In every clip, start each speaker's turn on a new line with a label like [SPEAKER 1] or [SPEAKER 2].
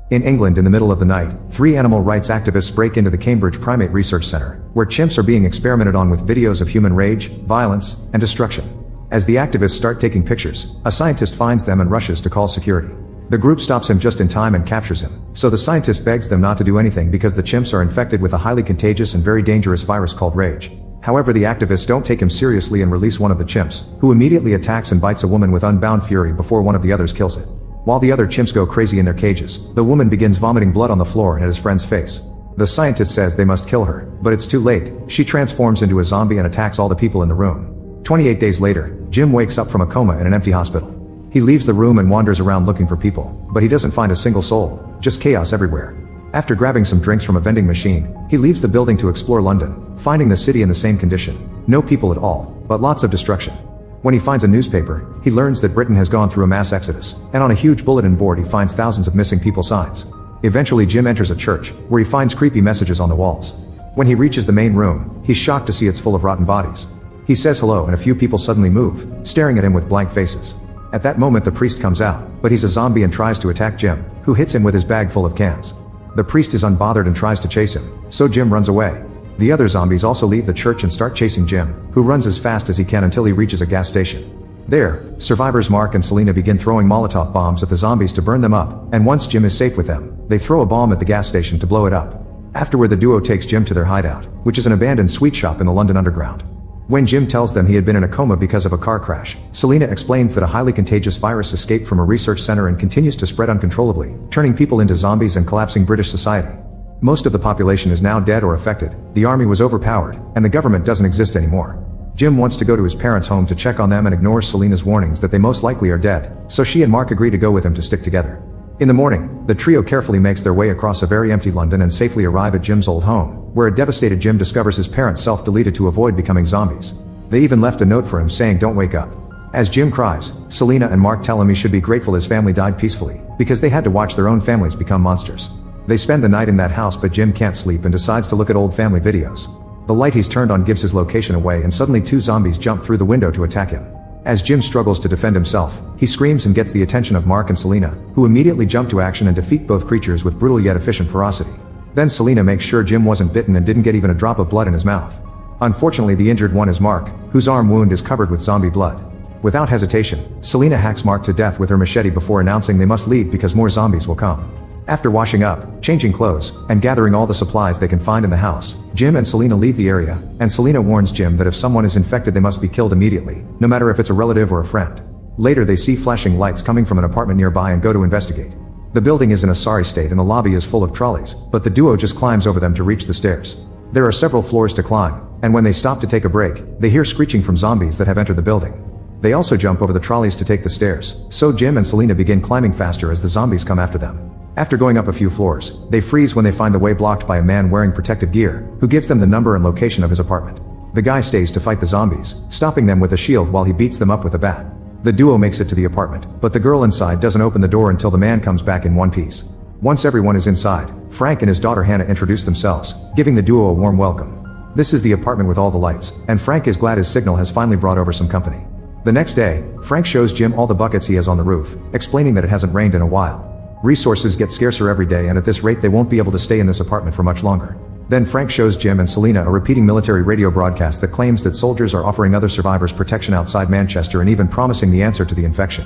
[SPEAKER 1] In England in the middle of the night, 3 animal rights activists break into the Cambridge Primate Research Centre, where chimps are being experimented on with videos of human rage, violence, and destruction. As the activists start taking pictures, a scientist finds them and rushes to call security. The group stops him just in time and captures him, so the scientist begs them not to do anything because the chimps are infected with a highly contagious and very dangerous virus called rage. However, the activists don't take him seriously and release one of the chimps, who immediately attacks and bites a woman with unbound fury before one of the others kills it. While the other chimps go crazy in their cages, the woman begins vomiting blood on the floor and at his friend's face. The scientist says they must kill her, but it's too late. She transforms into a zombie and attacks all the people in the room. 28 days later, Jim wakes up from a coma in an empty hospital. He leaves the room and wanders around looking for people, but he doesn't find a single soul, just chaos everywhere. After grabbing some drinks from a vending machine, he leaves the building to explore London, finding the city in the same condition. No people at all, but lots of destruction. When he finds a newspaper, he learns that Britain has gone through a mass exodus, and on a huge bulletin board he finds thousands of missing people signs. Eventually Jim enters a church, where he finds creepy messages on the walls. When he reaches the main room, he's shocked to see it's full of rotten bodies. He says hello and a few people suddenly move, staring at him with blank faces. At that moment the priest comes out, but he's a zombie and tries to attack Jim, who hits him with his bag full of cans. The priest is unbothered and tries to chase him, so Jim runs away. The other zombies also leave the church and start chasing Jim, who runs as fast as he can until he reaches a gas station. There, survivors Mark and Selena begin throwing Molotov bombs at the zombies to burn them up, and once Jim is safe with them, they throw a bomb at the gas station to blow it up. Afterward the duo takes Jim to their hideout, which is an abandoned sweet shop in the London Underground. When Jim tells them he had been in a coma because of a car crash, Selena explains that a highly contagious virus escaped from a research center and continues to spread uncontrollably, turning people into zombies and collapsing British society. Most of the population is now dead or affected, the army was overpowered, and the government doesn't exist anymore. Jim wants to go to his parents' home to check on them and ignores Selena's warnings that they most likely are dead, so she and Mark agree to go with him to stick together. In the morning, the trio carefully makes their way across a very empty London and safely arrive at Jim's old home, where a devastated Jim discovers his parents self-deleted to avoid becoming zombies. They even left a note for him saying don't wake up. As Jim cries, Selena and Mark tell him he should be grateful his family died peacefully, because they had to watch their own families become monsters. They spend the night in that house but Jim can't sleep and decides to look at old family videos. The light he's turned on gives his location away and suddenly 2 zombies jump through the window to attack him. As Jim struggles to defend himself, he screams and gets the attention of Mark and Selena, who immediately jump to action and defeat both creatures with brutal yet efficient ferocity. Then Selena makes sure Jim wasn't bitten and didn't get even a drop of blood in his mouth. Unfortunately the injured one is Mark, whose arm wound is covered with zombie blood. Without hesitation, Selena hacks Mark to death with her machete before announcing they must leave because more zombies will come. After washing up, changing clothes, and gathering all the supplies they can find in the house, Jim and Selena leave the area, and Selena warns Jim that if someone is infected they must be killed immediately, no matter if it's a relative or a friend. Later they see flashing lights coming from an apartment nearby and go to investigate. The building is in a sorry state and the lobby is full of trolleys, but the duo just climbs over them to reach the stairs. There are several floors to climb, and when they stop to take a break, they hear screeching from zombies that have entered the building. They also jump over the trolleys to take the stairs, so Jim and Selena begin climbing faster as the zombies come after them. After going up a few floors, they freeze when they find the way blocked by a man wearing protective gear, who gives them the number and location of his apartment. The guy stays to fight the zombies, stopping them with a shield while he beats them up with a bat. The duo makes it to the apartment, but the girl inside doesn't open the door until the man comes back in one piece. Once everyone is inside, Frank and his daughter Hannah introduce themselves, giving the duo a warm welcome. This is the apartment with all the lights, and Frank is glad his signal has finally brought over some company. The next day, Frank shows Jim all the buckets he has on the roof, explaining that it hasn't rained in a while. Resources get scarcer every day and at this rate they won't be able to stay in this apartment for much longer. Then Frank shows Jim and Selena a repeating military radio broadcast that claims that soldiers are offering other survivors protection outside Manchester and even promising the answer to the infection.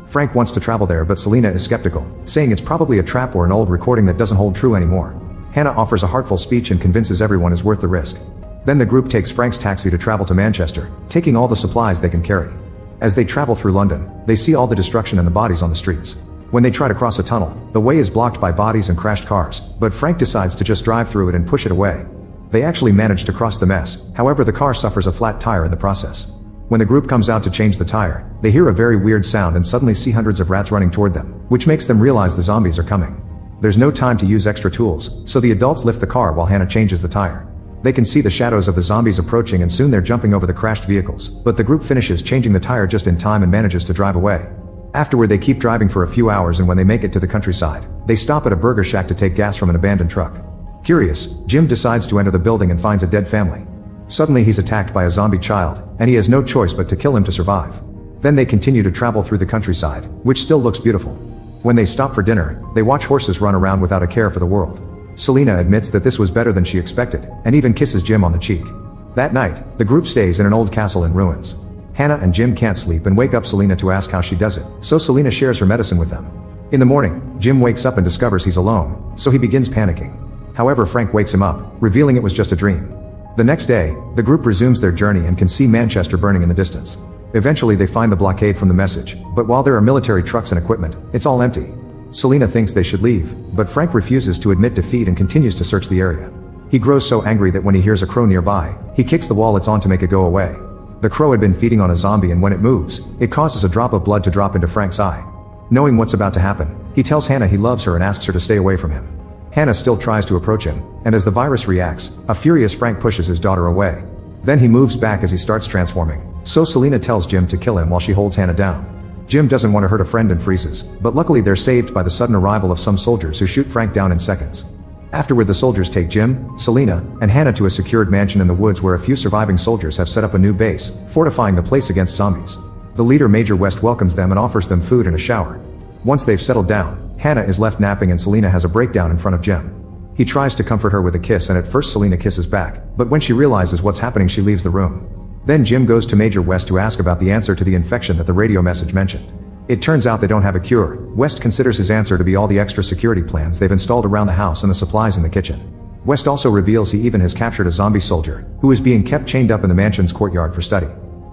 [SPEAKER 1] Frank wants to travel there but Selena is skeptical, saying it's probably a trap or an old recording that doesn't hold true anymore. Hannah offers a heartful speech and convinces everyone is worth the risk. Then the group takes Frank's taxi to travel to Manchester, taking all the supplies they can carry. As they travel through London, they see all the destruction and the bodies on the streets. When they try to cross a tunnel, the way is blocked by bodies and crashed cars, but Frank decides to just drive through it and push it away. They actually manage to cross the mess, however the car suffers a flat tire in the process. When the group comes out to change the tire, they hear a very weird sound and suddenly see hundreds of rats running toward them, which makes them realize the zombies are coming. There's no time to use extra tools, so the adults lift the car while Hannah changes the tire. They can see the shadows of the zombies approaching and soon they're jumping over the crashed vehicles, but the group finishes changing the tire just in time and manages to drive away. Afterward they keep driving for a few hours and when they make it to the countryside, they stop at a burger shack to take gas from an abandoned truck. Curious, Jim decides to enter the building and finds a dead family. Suddenly he's attacked by a zombie child, and he has no choice but to kill him to survive. Then they continue to travel through the countryside, which still looks beautiful. When they stop for dinner, they watch horses run around without a care for the world. Selena admits that this was better than she expected, and even kisses Jim on the cheek. That night, the group stays in an old castle in ruins. Hannah and Jim can't sleep and wake up Selena to ask how she does it, so Selena shares her medicine with them. In the morning, Jim wakes up and discovers he's alone, so he begins panicking. However, Frank wakes him up, revealing it was just a dream. The next day, the group resumes their journey and can see Manchester burning in the distance. Eventually they find the blockade from the message, but while there are military trucks and equipment, it's all empty. Selena thinks they should leave, but Frank refuses to admit defeat and continues to search the area. He grows so angry that when he hears a crow nearby, he kicks the wall it's on to make it go away. The crow had been feeding on a zombie, and when it moves, it causes a drop of blood to drop into Frank's eye. Knowing what's about to happen, he tells Hannah he loves her and asks her to stay away from him. Hannah still tries to approach him, and as the virus reacts, a furious Frank pushes his daughter away. Then he moves back as he starts transforming, so Selena tells Jim to kill him while she holds Hannah down. Jim doesn't want to hurt a friend and freezes, but luckily they're saved by the sudden arrival of some soldiers who shoot Frank down in seconds. Afterward, the soldiers take Jim, Selena, and Hannah to a secured mansion in the woods where a few surviving soldiers have set up a new base, fortifying the place against zombies. The leader, Major West, welcomes them and offers them food and a shower. Once they've settled down, Hannah is left napping and Selena has a breakdown in front of Jim. He tries to comfort her with a kiss, and at first Selena kisses back, but when she realizes what's happening she leaves the room. Then Jim goes to Major West to ask about the answer to the infection that the radio message mentioned. It turns out they don't have a cure. West considers his answer to be all the extra security plans they've installed around the house and the supplies in the kitchen. West also reveals he even has captured a zombie soldier, who is being kept chained up in the mansion's courtyard for study.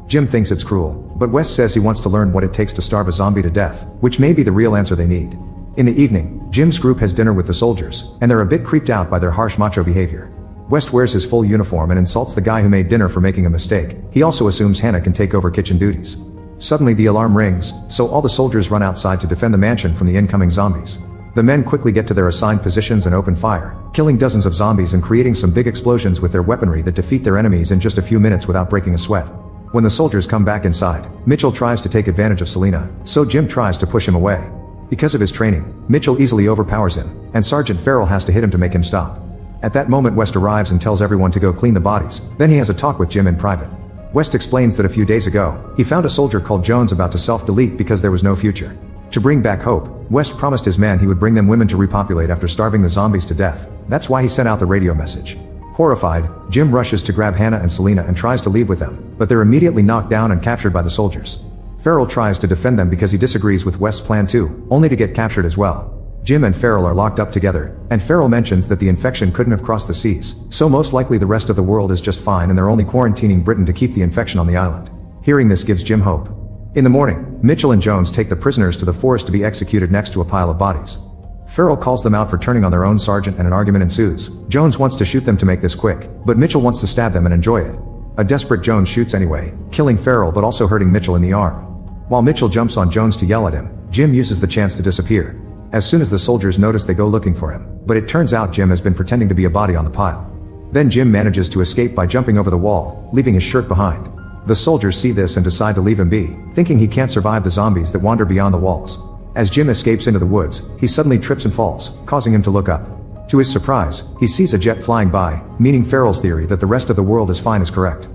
[SPEAKER 1] Jim thinks it's cruel, but West says he wants to learn what it takes to starve a zombie to death, which may be the real answer they need. In the evening, Jim's group has dinner with the soldiers, and they're a bit creeped out by their harsh macho behavior. West wears his full uniform and insults the guy who made dinner for making a mistake. He also assumes Hannah can take over kitchen duties. Suddenly the alarm rings, so all the soldiers run outside to defend the mansion from the incoming zombies. The men quickly get to their assigned positions and open fire, killing dozens of zombies and creating some big explosions with their weaponry that defeat their enemies in just a few minutes without breaking a sweat. When the soldiers come back inside, Mitchell tries to take advantage of Selena, so Jim tries to push him away. Because of his training, Mitchell easily overpowers him, and Sergeant Farrell has to hit him to make him stop. At that moment, West arrives and tells everyone to go clean the bodies. Then he has a talk with Jim in private. West explains that a few days ago, he found a soldier called Jones about to self-delete because there was no future. To bring back hope, West promised his men he would bring them women to repopulate after starving the zombies to death. That's why he sent out the radio message. Horrified, Jim rushes to grab Hannah and Selena and tries to leave with them, but they're immediately knocked down and captured by the soldiers. Farrell tries to defend them because he disagrees with West's plan too, only to get captured as well. Jim and Farrell are locked up together, and Farrell mentions that the infection couldn't have crossed the seas, so most likely the rest of the world is just fine and they're only quarantining Britain to keep the infection on the island. Hearing this gives Jim hope. In the morning, Mitchell and Jones take the prisoners to the forest to be executed next to a pile of bodies. Farrell calls them out for turning on their own sergeant and an argument ensues. Jones wants to shoot them to make this quick, but Mitchell wants to stab them and enjoy it. A desperate Jones shoots anyway, killing Farrell but also hurting Mitchell in the arm. While Mitchell jumps on Jones to yell at him, Jim uses the chance to disappear. As soon as the soldiers notice, they go looking for him, but it turns out Jim has been pretending to be a body on the pile. Then Jim manages to escape by jumping over the wall, leaving his shirt behind. The soldiers see this and decide to leave him be, thinking he can't survive the zombies that wander beyond the walls. As Jim escapes into the woods, he suddenly trips and falls, causing him to look up. To his surprise, he sees a jet flying by, meaning Farrell's theory that the rest of the world is fine is correct.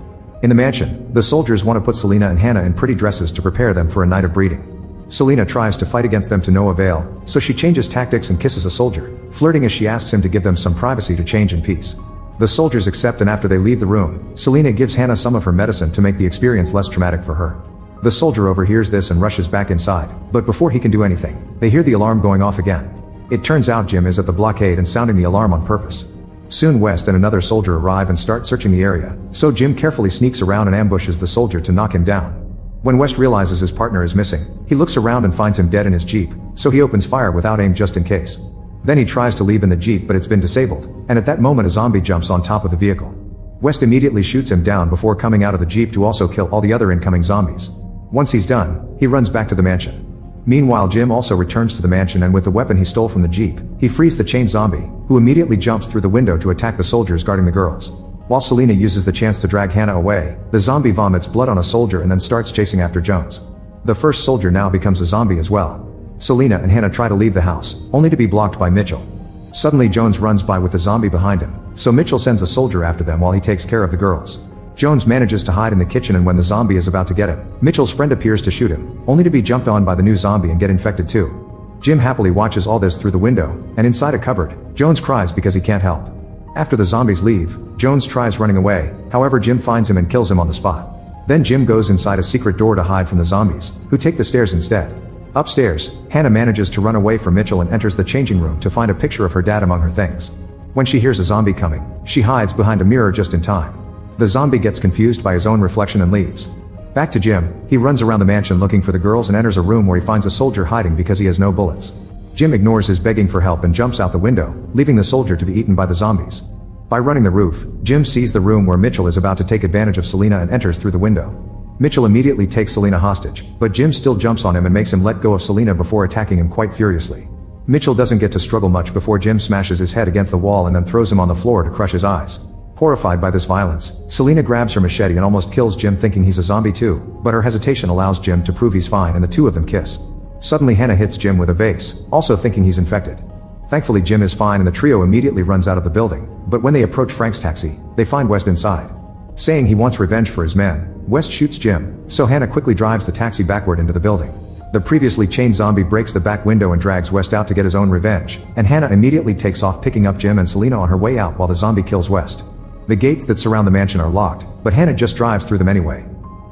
[SPEAKER 1] In the mansion, the soldiers want to put Selena and Hannah in pretty dresses to prepare them for a night of breeding. Selena tries to fight against them to no avail, so she changes tactics and kisses a soldier, flirting as she asks him to give them some privacy to change in peace. The soldiers accept, and after they leave the room, Selena gives Hannah some of her medicine to make the experience less traumatic for her. The soldier overhears this and rushes back inside, but before he can do anything, they hear the alarm going off again. It turns out Jim is at the blockade and sounding the alarm on purpose. Soon West and another soldier arrive and start searching the area, so Jim carefully sneaks around and ambushes the soldier to knock him down. When West realizes his partner is missing, he looks around and finds him dead in his Jeep, so he opens fire without aim just in case. Then he tries to leave in the Jeep, but it's been disabled, and at that moment a zombie jumps on top of the vehicle. West immediately shoots him down before coming out of the Jeep to also kill all the other incoming zombies. Once he's done, he runs back to the mansion. Meanwhile, Jim also returns to the mansion, and with the weapon he stole from the Jeep, he frees the chained zombie, who immediately jumps through the window to attack the soldiers guarding the girls. While Selena uses the chance to drag Hannah away, the zombie vomits blood on a soldier and then starts chasing after Jones. The first soldier now becomes a zombie as well. Selena and Hannah try to leave the house, only to be blocked by Mitchell. Suddenly Jones runs by with the zombie behind him, so Mitchell sends a soldier after them while he takes care of the girls. Jones manages to hide in the kitchen, and when the zombie is about to get him, Mitchell's friend appears to shoot him, only to be jumped on by the new zombie and get infected too. Jim happily watches all this through the window, and inside a cupboard, Jones cries because he can't help. After the zombies leave, Jones tries running away, however Jim finds him and kills him on the spot. Then Jim goes inside a secret door to hide from the zombies, who take the stairs instead. Upstairs, Hannah manages to run away from Mitchell and enters the changing room to find a picture of her dad among her things. When she hears a zombie coming, she hides behind a mirror just in time. The zombie gets confused by his own reflection and leaves. Back to Jim, he runs around the mansion looking for the girls and enters a room where he finds a soldier hiding because he has no bullets. Jim ignores his begging for help and jumps out the window, leaving the soldier to be eaten by the zombies. By running the roof, Jim sees the room where Mitchell is about to take advantage of Selena and enters through the window. Mitchell immediately takes Selena hostage, but Jim still jumps on him and makes him let go of Selena before attacking him quite furiously. Mitchell doesn't get to struggle much before Jim smashes his head against the wall and then throws him on the floor to crush his eyes. Horrified by this violence, Selena grabs her machete and almost kills Jim thinking he's a zombie too, but her hesitation allows Jim to prove he's fine and the two of them kiss. Suddenly Hannah hits Jim with a vase, also thinking he's infected. Thankfully Jim is fine and the trio immediately runs out of the building, but when they approach Frank's taxi, they find West inside. Saying he wants revenge for his men, West shoots Jim, so Hannah quickly drives the taxi backward into the building. The previously chained zombie breaks the back window and drags West out to get his own revenge, and Hannah immediately takes off picking up Jim and Selena on her way out while the zombie kills West. The gates that surround the mansion are locked, but Hannah just drives through them anyway.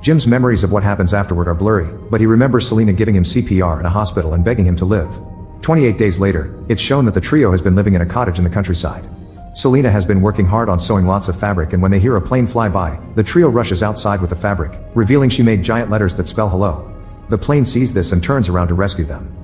[SPEAKER 1] Jim's memories of what happens afterward are blurry, but he remembers Selena giving him CPR in a hospital and begging him to live. 28 days later, it's shown that the trio has been living in a cottage in the countryside. Selena has been working hard on sewing lots of fabric, and when they hear a plane fly by, the trio rushes outside with the fabric, revealing she made giant letters that spell hello. The plane sees this and turns around to rescue them.